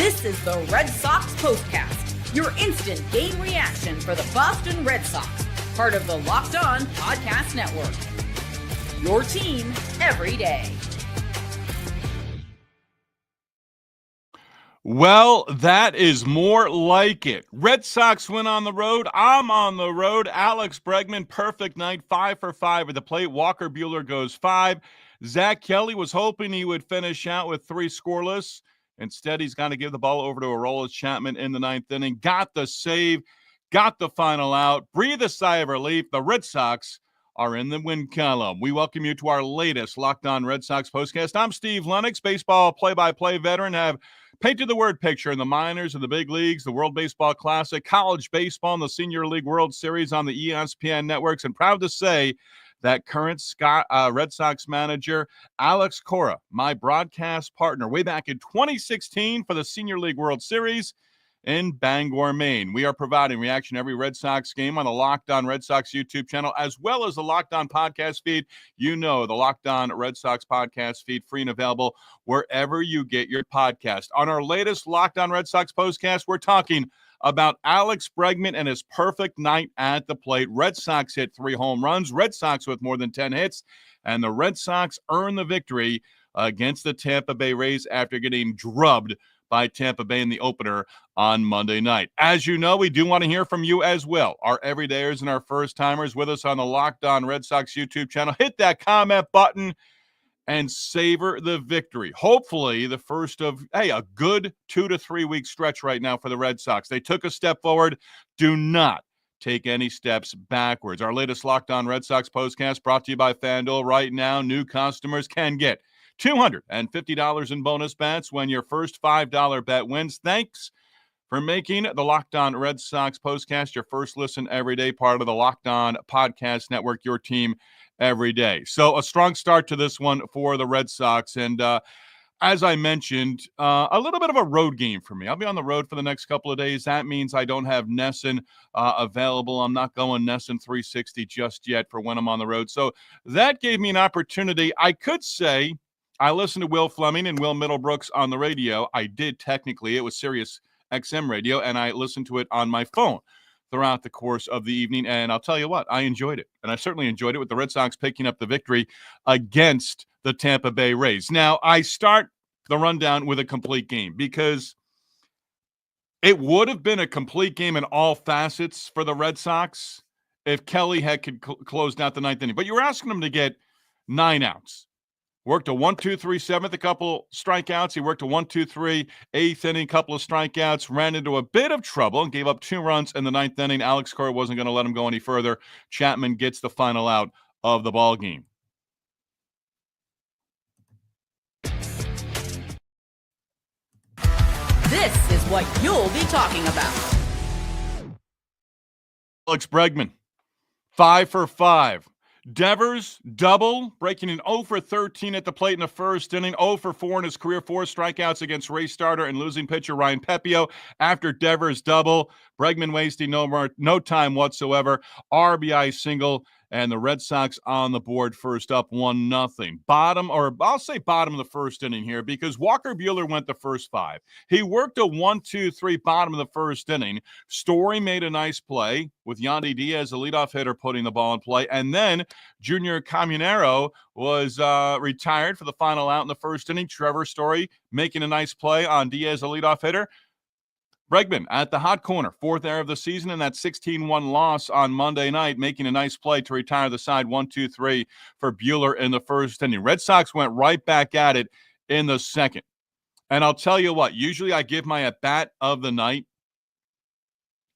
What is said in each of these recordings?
This is the Red Sox POSTCAST, your instant game reaction for the Boston Red Sox, part of the Locked On Podcast Network. Your team every day. Well, that is more like it. Red Sox win on the road. I'm on the road. Alex Bregman, perfect night, 5 for 5 at the plate. Walker Buehler goes 5. Zack Kelly was hoping he would finish out with 3 scoreless. Instead, he's going to give the ball over to Aroldis Chapman in the 9th inning. Got the save, got the final out. Breathe a sigh of relief. The Red Sox are in the win column. We welcome you to our latest Locked On Red Sox postcast. I'm Steve Lennox, baseball play-by-play veteran. Have painted the word picture in the minors and the big leagues, the World Baseball Classic, college baseball, and the Senior League World Series on the ESPN networks. And proud to say that current Red Sox manager, Alex Cora, my broadcast partner way back in 2016 for the Senior League World Series in Bangor, Maine. We are providing reaction to every Red Sox game on the Locked On Red Sox YouTube channel, as well as the Locked On podcast feed. You know, the Locked On Red Sox podcast feed, free and available wherever you get your podcast. On our latest Locked On Red Sox postcast, we're talking about Alex Bregman and his perfect night at the plate. Red Sox hit 3 home runs, Red Sox with more than 10 hits, and the Red Sox earn the victory against the Tampa Bay Rays after getting drubbed by Tampa Bay in the opener on Monday night. As you know, we do want to hear from you as well. Our everydayers and our first-timers with us on the Locked On Red Sox YouTube channel. Hit that comment button and savor the victory. Hopefully the first of, a good 2 to 3 week stretch right now for the Red Sox. They took a step forward. Do not take any steps backwards. Our latest Locked On Red Sox postcast brought to you by FanDuel. Right now, new customers can get $250 in bonus bets when your first $5 bet wins. Thanks for making the Locked On Red Sox postcast your first listen every day, part of the Locked On Podcast Network, your team every day. So a strong start to this one for the Red Sox. And as I mentioned, a little bit of a road game for me. I'll be on the road for the next couple of days. That means I don't have Nesson available. I'm not going Nesson 360 just yet for when I'm on the road. So that gave me an opportunity. I could say I listened to Will Fleming and Will Middlebrooks on the radio. I did technically. It was Sirius XM radio, and I listened to it on my phone throughout the course of the evening, and I'll tell you what, I enjoyed it. And I certainly enjoyed it with the Red Sox picking up the victory against the Tampa Bay Rays. Now, I start the rundown with a complete game because it would have been a complete game in all facets for the Red Sox if Kelly had closed out the 9th inning. But you were asking him to get 9 outs. Worked a 1-2-3 7th, a couple strikeouts. He worked a 1-2-3 8th inning, couple of strikeouts, ran into a bit of trouble and gave up 2 runs in the 9th inning. Alex Cora wasn't going to let him go any further. Chapman gets the final out of the ball game. This is what you'll be talking about. Alex Bregman, 5 for 5. Devers, double, breaking an 0 for 13 at the plate in the first inning, 0 for 4 in his career, 4 strikeouts against Rays starter and losing pitcher Ryan Pepiot. After Devers' double, Bregman wasting no time whatsoever, RBI single, and the Red Sox on the board first up 1-0. Bottom of the first inning here because Walker Buehler went the first 5. He worked a 1-2-3 bottom of the first inning. Story made a nice play with Yandy Diaz, the leadoff hitter, putting the ball in play. And then Junior Caminero was retired for the final out in the first inning. Trevor Story making a nice play on Diaz, the leadoff hitter. Bregman at the hot corner, 4th error of the season in that 16-1 loss on Monday night, making a nice play to retire the side 1-2-3 for Buehler in the first inning. Red Sox went right back at it in the second. And I'll tell you what, usually I give my at-bat of the night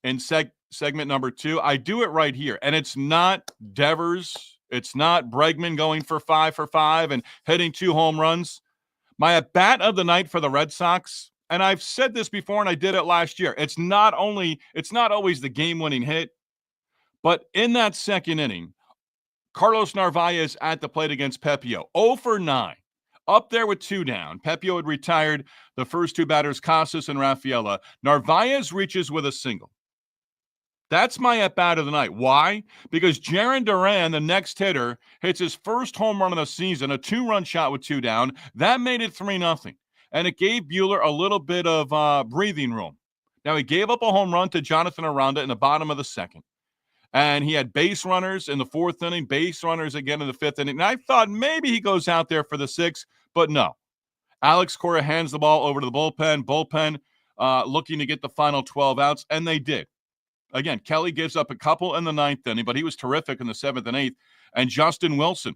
in segment number 2. I do it right here. And it's not Devers. It's not Bregman going for 5 for 5 and hitting 2 home runs. My at-bat of the night for the Red Sox, and I've said this before and I did it last year, it's not always the game-winning hit, but in that second inning, Carlos Narvaez at the plate against Pepiot, 0 for 9. Up there with 2 down. Pepiot had retired the first 2 batters, Casas and Rafaela. Narvaez reaches with a single. That's my at-bat of the night. Why? Because Jarren Duran, the next hitter, hits his first home run of the season, a 2-run shot with 2 down. That made it 3-0. and it gave Buehler a little bit of breathing room. Now, he gave up a home run to Jonathan Aranda in the bottom of the second, and he had base runners in the fourth inning, base runners again in the fifth inning, and I thought maybe he goes out there for the sixth, but no. Alex Cora hands the ball over to the bullpen looking to get the final 12 outs, and they did. Again, Kelly gives up a couple in the ninth inning, but he was terrific in the seventh and eighth, and Justin Wilson.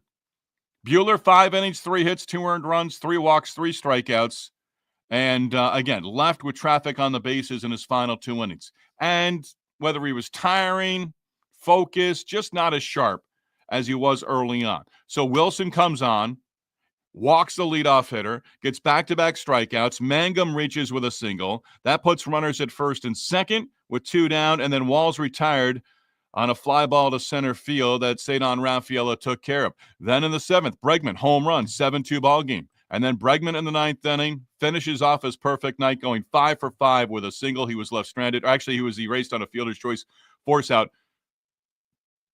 Buehler, 5 innings, 3 hits, 2 earned runs, 3 walks, 3 strikeouts, and again, left with traffic on the bases in his final 2 innings. And whether he was tiring, focused, just not as sharp as he was early on. So Wilson comes on, walks the leadoff hitter, gets back-to-back strikeouts. Mangum reaches with a single. That puts runners at first and second with 2 down, and then Walls retired on a fly ball to center field that Ceddanne Rafaela took care of. Then in the seventh, Bregman, home run, 7-2 ball game. And then Bregman in the ninth inning finishes off his perfect night, going 5 for 5 with a single. He was left stranded. Actually, he was erased on a fielder's choice force out.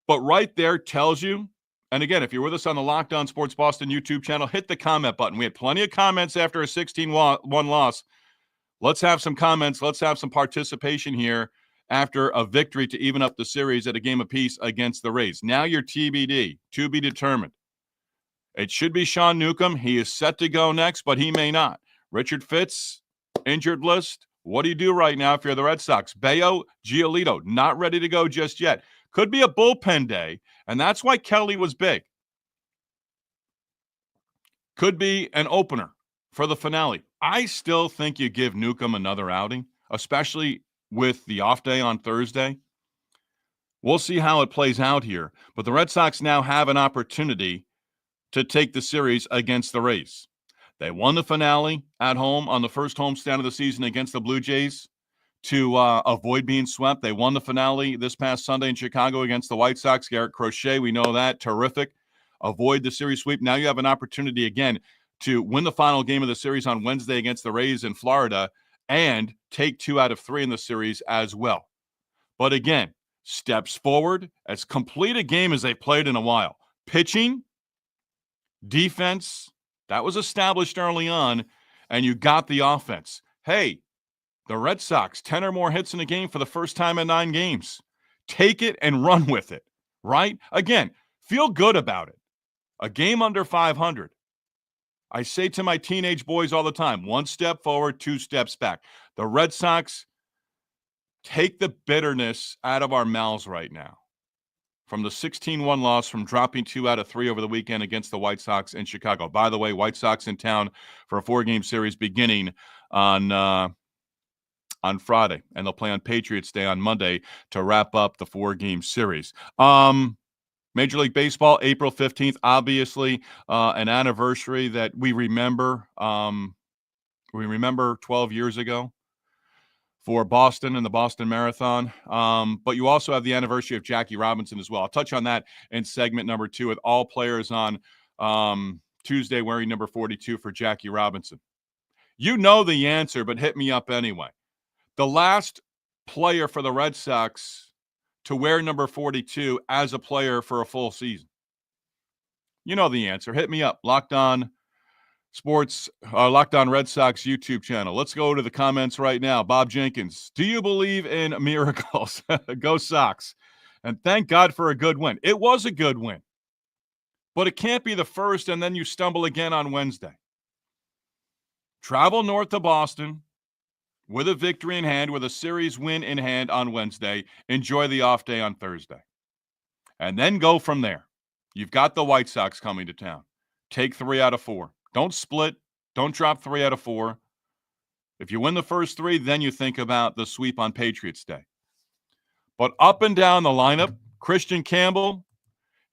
But right there tells you, and again, if you're with us on the Locked On Sports Boston YouTube channel, hit the comment button. We had plenty of comments after a 16-1 loss. Let's have some comments. Let's have some participation here after a victory to even up the series at a game apiece against the Rays. Now you're TBD, to be determined. It should be Sean Newcomb. He is set to go next, but he may not. Richard Fitz, injured list. What do you do right now if you're the Red Sox? Bayo, Giolito, not ready to go just yet. Could be a bullpen day, and that's why Kelly was big. Could be an opener for the finale. I still think you give Newcomb another outing, especially with the off day on Thursday. We'll see how it plays out here. But the Red Sox now have an opportunity to take the series against the Rays. They won the finale at home on the first homestand of the season against the Blue Jays to avoid being swept. They won the finale this past Sunday in Chicago against the White Sox. Garrett Crochet, we know that, terrific. Avoid the series sweep. Now you have an opportunity again to win the final game of the series on Wednesday against the Rays in Florida and take 2 out of 3 in the series as well. But again, steps forward, as complete a game as they've played in a while. Pitching, defense, that was established early on, and you got the offense. Hey, the Red Sox, 10 or more hits in a game for the first time in 9 games. Take it and run with it, right? Again, feel good about it. A game under 500. I say to my teenage boys all the time, 1 step forward, 2 steps back. The Red Sox take the bitterness out of our mouths right now from the 16-1 loss, from dropping 2 out of 3 over the weekend against the White Sox in Chicago. By the way, White Sox in town for a 4-game series beginning on Friday, and they'll play on Patriots Day on Monday to wrap up the 4-game series. Major League Baseball, April 15th, obviously an anniversary that we remember. We remember 12 years ago for Boston and the Boston Marathon. But you also have the anniversary of Jackie Robinson as well. I'll touch on that in segment number 2 with all players on Tuesday wearing number 42 for Jackie Robinson. You know the answer, but hit me up anyway. The last player for the Red Sox to wear number 42 as a player for a full season. You know the answer. Hit me up. Locked On Sports, Locked On Red Sox YouTube channel. Let's go to the comments right now. Bob Jenkins, do you believe in miracles? Go Sox. And thank God for a good win. It was a good win. But it can't be the first and then you stumble again on Wednesday. Travel north to Boston with a victory in hand, with a series win in hand on Wednesday. Enjoy the off day on Thursday. And then go from there. You've got the White Sox coming to town. Take 3 out of 4. Don't split. Don't drop 3 out of 4. If you win the first 3, then you think about the sweep on Patriots Day. But up and down the lineup, Christian Campbell,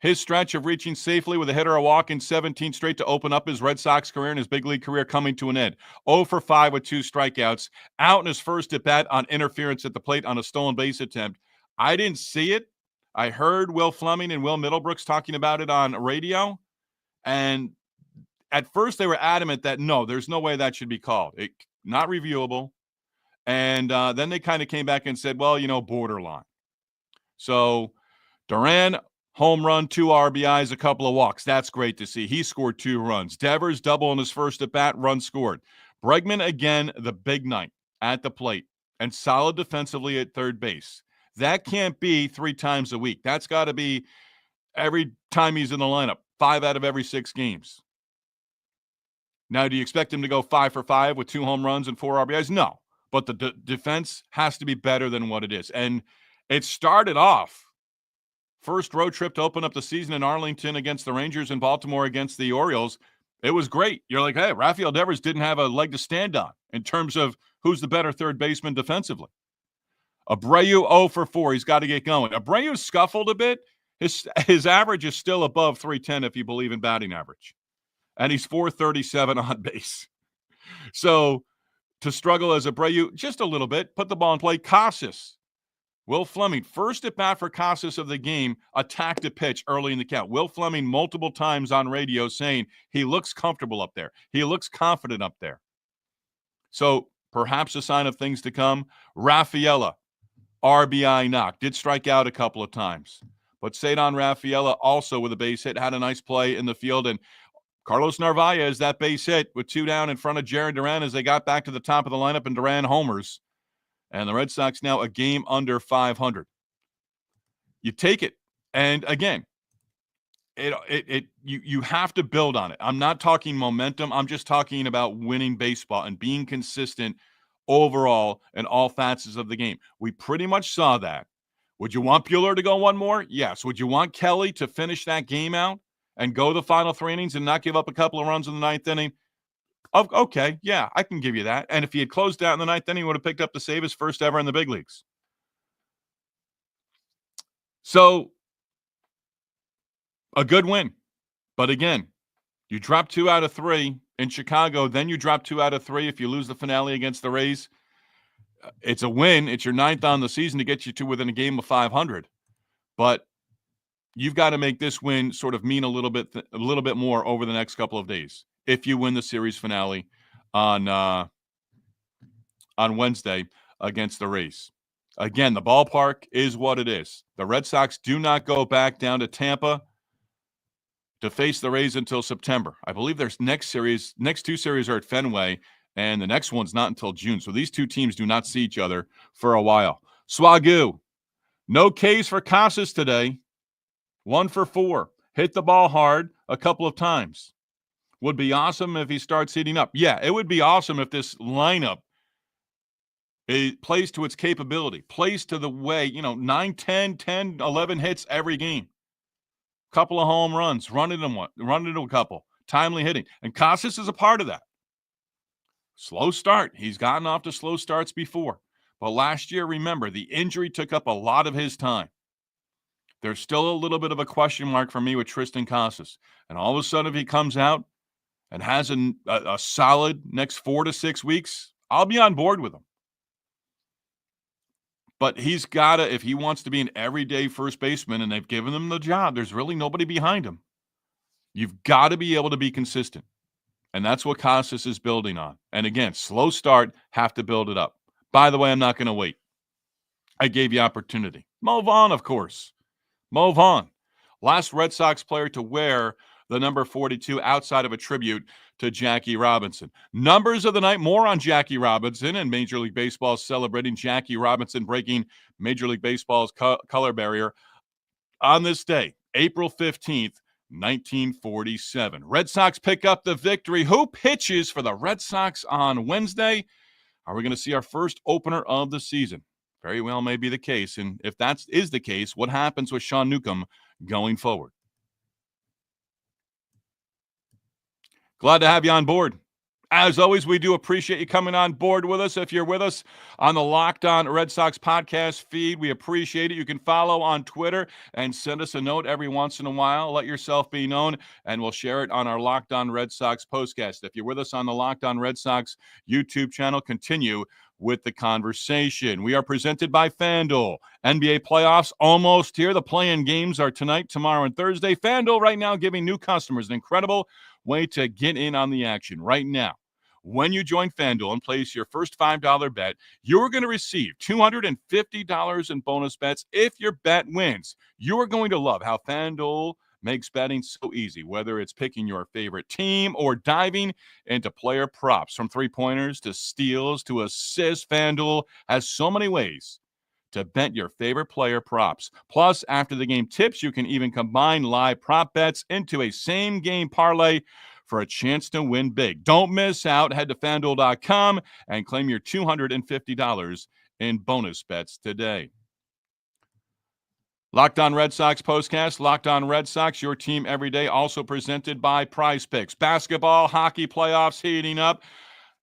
his stretch of reaching safely with a hit or a walk in 17 straight to open up his Red Sox career and his big league career coming to an end. 0 for 5 with 2 strikeouts. Out in his first at-bat on interference at the plate on a stolen base attempt. I didn't see it. I heard Will Fleming and Will Middlebrooks talking about it on radio. And at first they were adamant that, no, there's no way that should be called. Not reviewable. And then they kind of came back and said, well, borderline. So Duran, home run, 2 RBIs, a couple of walks. That's great to see. He scored 2 runs. Devers, double in his first at-bat, run scored. Bregman, again, the big night at the plate and solid defensively at third base. That can't be 3 times a week. That's got to be every time he's in the lineup, 5 out of every 6 games. Now, do you expect him to go 5 for 5 with 2 home runs and 4 RBIs? No, but the defense has to be better than what it is. And it started off, first road trip to open up the season in Arlington against the Rangers and Baltimore against the Orioles. It was great. You're like, hey, Rafael Devers didn't have a leg to stand on in terms of who's the better third baseman defensively. Abreu 0 for 4. He's got to get going. Abreu scuffled a bit. His average is still above 310 if you believe in batting average. And he's 437 on base. So to struggle as Abreu just a little bit, put the ball in play. Casas, Will Fleming, first at bat for Casas of the game, attacked a pitch early in the count. Will Fleming multiple times on radio saying he looks comfortable up there. He looks confident up there. So perhaps a sign of things to come. Rafaela, RBI knock, did strike out a couple of times. But Ceddanne Rafaela also with a base hit, had a nice play in the field. And Carlos Narvaez, that base hit with 2 down in front of Jarren Duran as they got back to the top of the lineup and Duran homers. And the Red Sox now a game under 500. You take it. And again, you have to build on it. I'm not talking momentum. I'm just talking about winning baseball and being consistent overall in all facets of the game. We pretty much saw that. Would you want Buehler to go one more? Yes. Would you want Kelly to finish that game out and go the final 3 innings and not give up a couple of runs in the 9th inning? Okay, yeah, I can give you that. And if he had closed out in the 9th inning, he would have picked up the save, his first ever in the big leagues. So, a good win. But again, you drop 2 out of 3 in Chicago, then you drop 2 out of 3 if you lose the finale against the Rays. It's a win. It's your 9th on the season to get you to within a game of 500. But you've got to make this win sort of mean a little bit more over the next couple of days if you win the series finale on Wednesday against the Rays. Again, the ballpark is what it is. The Red Sox do not go back down to Tampa to face the Rays until September. I believe their next 2 series are at Fenway, and the next one's not until June. So these 2 teams do not see each other for a while. Swagoo, no Ks for Casas today. 1 for 4. Hit the ball hard a couple of times. Would be awesome if he starts heating up. Yeah, it would be awesome if this lineup plays to its capability, plays to the way, 9, 10, 10, 11 hits every game. Couple of home runs, run into a couple, timely hitting. And Casas is a part of that. Slow start. He's gotten off to slow starts before. But last year, remember, the injury took up a lot of his time. There's still a little bit of a question mark for me with Tristan Casas. And all of a sudden, if he comes out and has a solid next 4 to 6 weeks, I'll be on board with him. But he's got to, if he wants to be an everyday first baseman, and they've given him the job, there's really nobody behind him. You've got to be able to be consistent. And that's what Casas is building on. And again, slow start, have to build it up. By the way, I'm not going to wait. I gave you opportunity. Mo Vaughn, of course. Mo Vaughn, last Red Sox player to wear the number 42 outside of a tribute to Jackie Robinson. Numbers of the night, more on Jackie Robinson, and Major League Baseball celebrating Jackie Robinson breaking Major League Baseball's color barrier on this day, April 15th, 1947. Red Sox pick up the victory. Who pitches for the Red Sox on Wednesday? Are we going to see our first opener of the season? Very well may be the case. And if that is the case, what happens with Sean Newcomb going forward? Glad to have you on board. As always, we do appreciate you coming on board with us. If you're with us on the Locked On Red Sox podcast feed, we appreciate it. You can follow on Twitter and send us a note every once in a while. Let yourself be known, and we'll share it on our Locked On Red Sox postcast. If you're with us on the Locked On Red Sox YouTube channel, continue with the conversation. We are presented by FanDuel. NBA playoffs almost here. The play-in games are tonight, tomorrow, and Thursday. FanDuel right now giving new customers an incredible way to get in on the action right now. When you join FanDuel and place your first $5 bet, you're going to receive $250 in bonus bets if your bet wins. You're going to love how FanDuel makes betting so easy, whether it's picking your favorite team or diving into player props. From three-pointers to steals to assists, FanDuel has so many ways to bet your favorite player props. Plus, after the game tips, you can even combine live prop bets into a same-game parlay for a chance to win big. Don't miss out. Head to FanDuel.com and claim your $250 in bonus bets today. Locked On Red Sox postcast, Locked On Red Sox, your team every day, also presented by Prize Picks. Basketball, hockey playoffs heating up.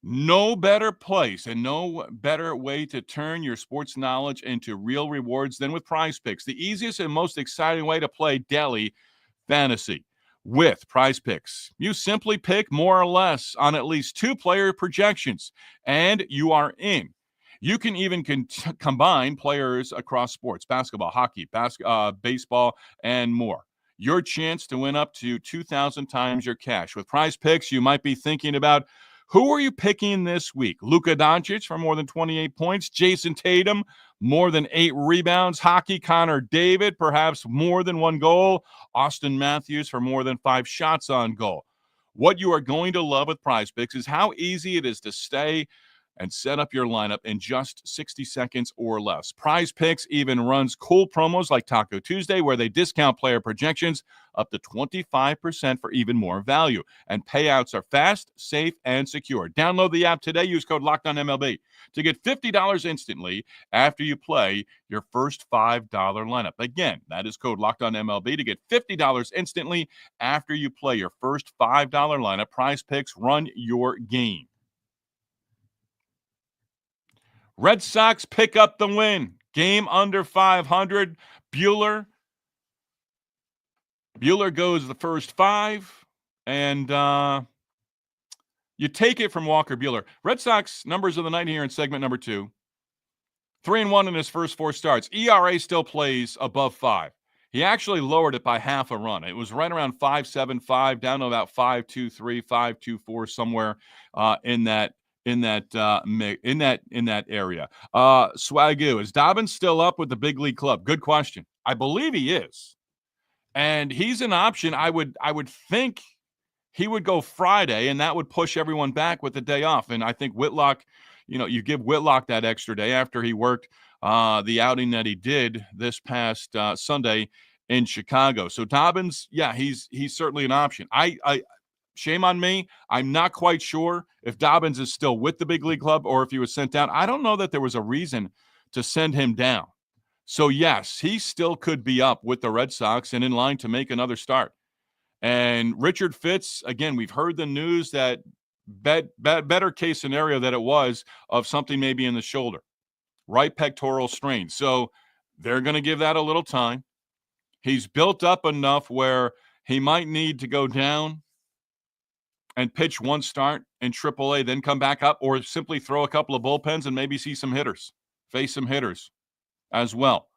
No better place and no better way to turn your sports knowledge into real rewards than with Prize Picks, the easiest and most exciting way to play daily fantasy. With Prize Picks, you simply pick more or less on at least two player projections, and you are in. You can even combine players across sports, basketball, hockey, baseball, and more. Your chance to win up to 2,000 times your cash. With Prize Picks, you might be thinking about, who are you picking this week? Luka Doncic for more than 28 points, Jason Tatum, more than 8 rebounds, hockey, Connor David, perhaps more than 1 goal, Austin Matthews for more than 5 shots on goal. What you are going to love with Prize Picks is how easy it is to stay and set up your lineup in just 60 seconds or less. Prize Picks even runs cool promos like Taco Tuesday, where they discount player projections up to 25% for even more value. And payouts are fast, safe, and secure. Download the app today. Use code LOCKEDONMLB to get $50 instantly after you play your first $5 lineup. Again, that is code LOCKEDONMLB to get $50 instantly after you play your first $5 lineup. Prize Picks, run your game. Red Sox pick up the win. Game under 500. Buehler goes the first 5, and you take it from Walker Buehler. Red Sox numbers of the night here in segment number 2. 3-1 in his first 4 starts. ERA still plays above 5. He actually lowered it by half a run. It was right around 5.75, down to about 5.23, 5.24, somewhere in that area. Swagoo, is Dobbins still up with the big league club? Good question. I believe he is, and he's an option. I would think he would go Friday, and that would push everyone back with the day off. And I think Whitlock, you give Whitlock that extra day after he worked the outing that he did this past Sunday in Chicago. So Dobbins, yeah, he's certainly an option. Shame on me. I'm not quite sure if Dobbins is still with the big league club or if he was sent down. I don't know that there was a reason to send him down. So, yes, he still could be up with the Red Sox and in line to make another start. And Richard Fitz, again, we've heard the news that better case scenario that it was of something maybe in the shoulder, right pectoral strain. So they're going to give that a little time. He's built up enough where he might need to go down and pitch one start in AAA, then come back up, or simply throw a couple of bullpens and maybe face some hitters as well.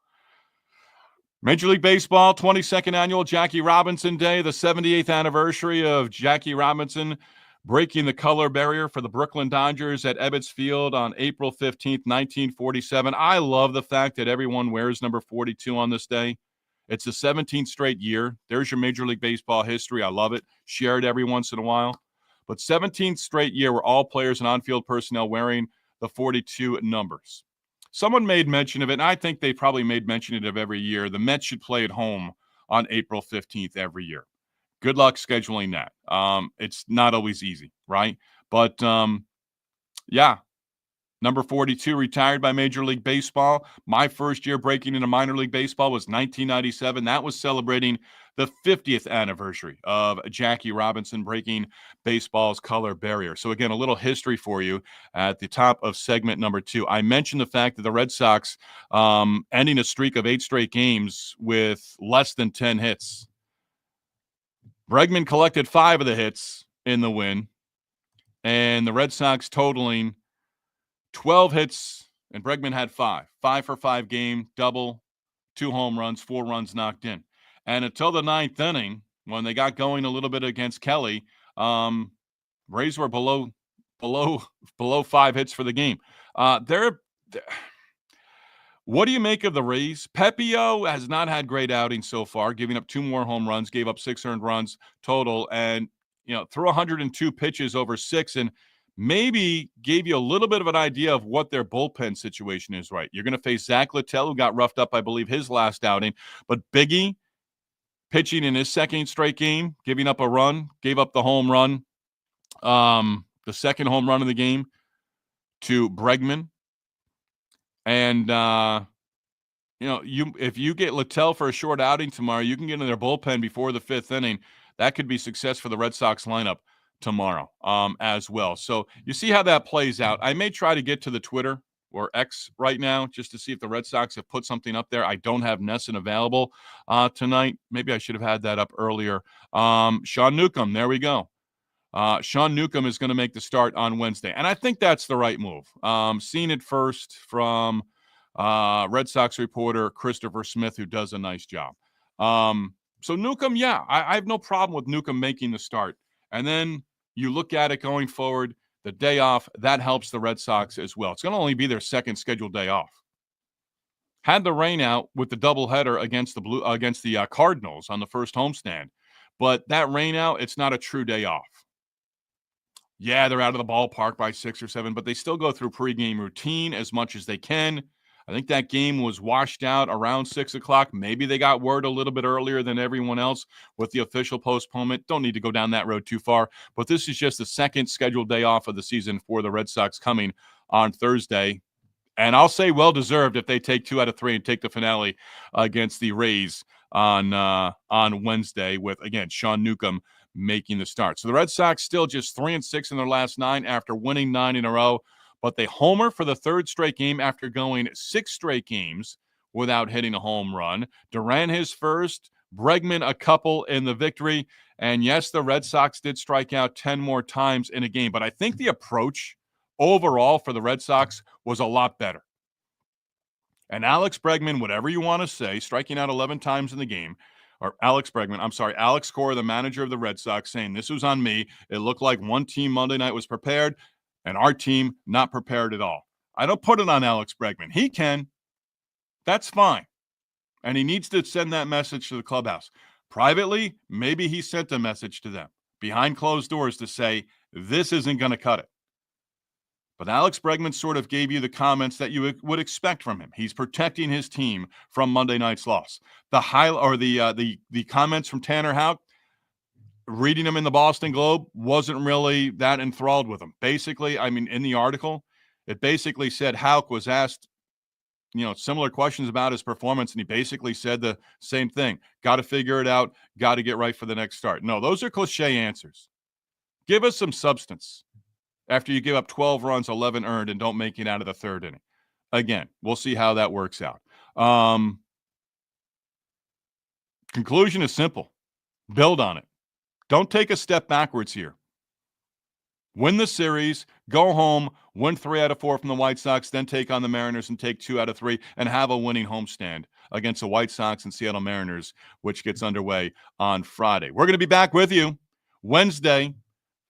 Major League Baseball, 22nd annual Jackie Robinson Day, the 78th anniversary of Jackie Robinson breaking the color barrier for the Brooklyn Dodgers at Ebbets Field on April 15th, 1947. I love the fact that everyone wears number 42 on this day. It's the 17th straight year. There's your Major League Baseball history. I love it. Share it every once in a while. But 17th straight year where all players and on-field personnel wearing the 42 numbers. Someone made mention of it, and I think they probably made mention of it every year. The Mets should play at home on April 15th every year. Good luck scheduling that. It's not always easy, right? But, yeah. Number 42 retired by Major League Baseball. My first year breaking into minor league baseball was 1997. That was celebrating the 50th anniversary of Jackie Robinson breaking baseball's color barrier. So again, a little history for you at the top of segment number 2. I mentioned the fact that the Red Sox ending a streak of 8 straight games with less than 10 hits. Bregman collected 5 of the hits in the win, and the Red Sox totaling 12 hits, and Bregman had 5. 5 for 5 game, double, 2 home runs, 4 runs knocked in. And until the 9th inning, when they got going a little bit against Kelly, Rays were below 5 hits for the game. What do you make of the Rays? Pepiot has not had great outings so far, giving up 2 more home runs, gave up 6 earned runs total, and threw 102 pitches over 6, and maybe gave you a little bit of an idea of what their bullpen situation is. Right, you're going to face Zack Littell, who got roughed up, I believe, his last outing, but Biggie pitching in his second straight game, giving up a run, gave up the home run, the second home run of the game to Bregman. And, if you get Littell for a short outing tomorrow, you can get in their bullpen before the 5th inning. That could be success for the Red Sox lineup tomorrow as well. So you see how that plays out. I may try to get to the Twitter or X right now just to see if the Red Sox have put something up there. I don't have Nesson available tonight. Maybe I should have had that up earlier. Sean Newcomb, there we go. Sean Newcomb is going to make the start on Wednesday, and I think that's the right move. Seen it first from Red Sox reporter Christopher Smith, who does a nice job. So Newcomb, I have no problem with Newcomb making the start. And then you look at it going forward, the day off, that helps the Red Sox as well. It's going to only be their second scheduled day off. Had the rain out with the doubleheader against the Cardinals on the first homestand, but that rain out, it's not a true day off. Yeah, they're out of the ballpark by 6 or 7, but they still go through pregame routine as much as they can. I think that game was washed out around 6 o'clock. Maybe they got word a little bit earlier than everyone else with the official postponement. Don't need to go down that road too far. But this is just the second scheduled day off of the season for the Red Sox coming on Thursday. And I'll say well-deserved if they take 2 out of 3 and take the finale against the Rays on Wednesday with, again, Sean Newcomb making the start. So the Red Sox still just 3-6 in their last 9 after winning 9 in a row. But they homer for the 3rd straight game after going 6 straight games without hitting a home run. Duran his first, Bregman a couple in the victory. And yes, the Red Sox did strike out 10 more times in a game. But I think the approach overall for the Red Sox was a lot better. And Alex Bregman, whatever you want to say, striking out 11 times in the game, or Alex Cora, the manager of the Red Sox, saying this was on me. It looked like one team Monday night was prepared, and our team not prepared at all. I don't put it on Alex Bregman. He can. That's fine. And he needs to send that message to the clubhouse. Privately, maybe he sent a message to them behind closed doors to say, this isn't going to cut it. But Alex Bregman sort of gave you the comments that you would expect from him. He's protecting his team from Monday night's loss. The comments from Tanner Houck, reading him in the Boston Globe, wasn't really that enthralled with him. Basically, in the article, it basically said Houck was asked, similar questions about his performance, and he basically said the same thing. Got to figure it out. Got to get right for the next start. No, those are cliche answers. Give us some substance after you give up 12 runs, 11 earned, and don't make it out of the 3rd inning. Again, we'll see how that works out. Conclusion is simple. Build on it. Don't take a step backwards here. Win the series, go home, win 3 out of 4 from the White Sox, then take on the Mariners and take 2 out of 3 and have a winning homestand against the White Sox and Seattle Mariners, which gets underway on Friday. We're going to be back with you Wednesday.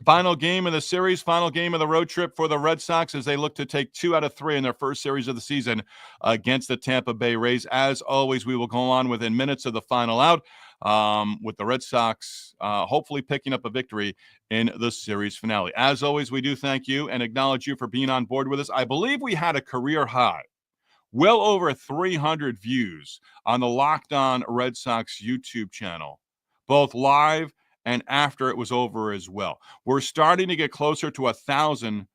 Final game of the series, final game of the road trip for the Red Sox as they look to take 2 out of 3 in their first series of the season against the Tampa Bay Rays. As always, we will go on within minutes of the final out with the Red Sox hopefully picking up a victory in the series finale. As always, we do thank you and acknowledge you for being on board with us. I believe we had a career high, well over 300 views on the Locked On Red Sox YouTube channel, both live and after it was over as well. We're starting to get closer to 1,000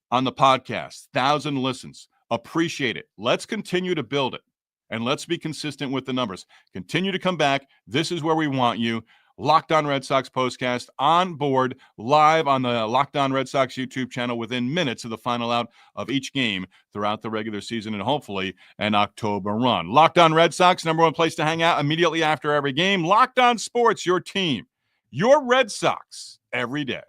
on the podcast, 1,000 listens. Appreciate it. Let's continue to build it, and let's be consistent with the numbers. Continue to come back. This is where we want you. Locked On Red Sox Postcast on board, live on the Locked On Red Sox YouTube channel within minutes of the final out of each game throughout the regular season and hopefully an October run. Locked On Red Sox, number one place to hang out immediately after every game. Locked On Sports, your team, your Red Sox, every day.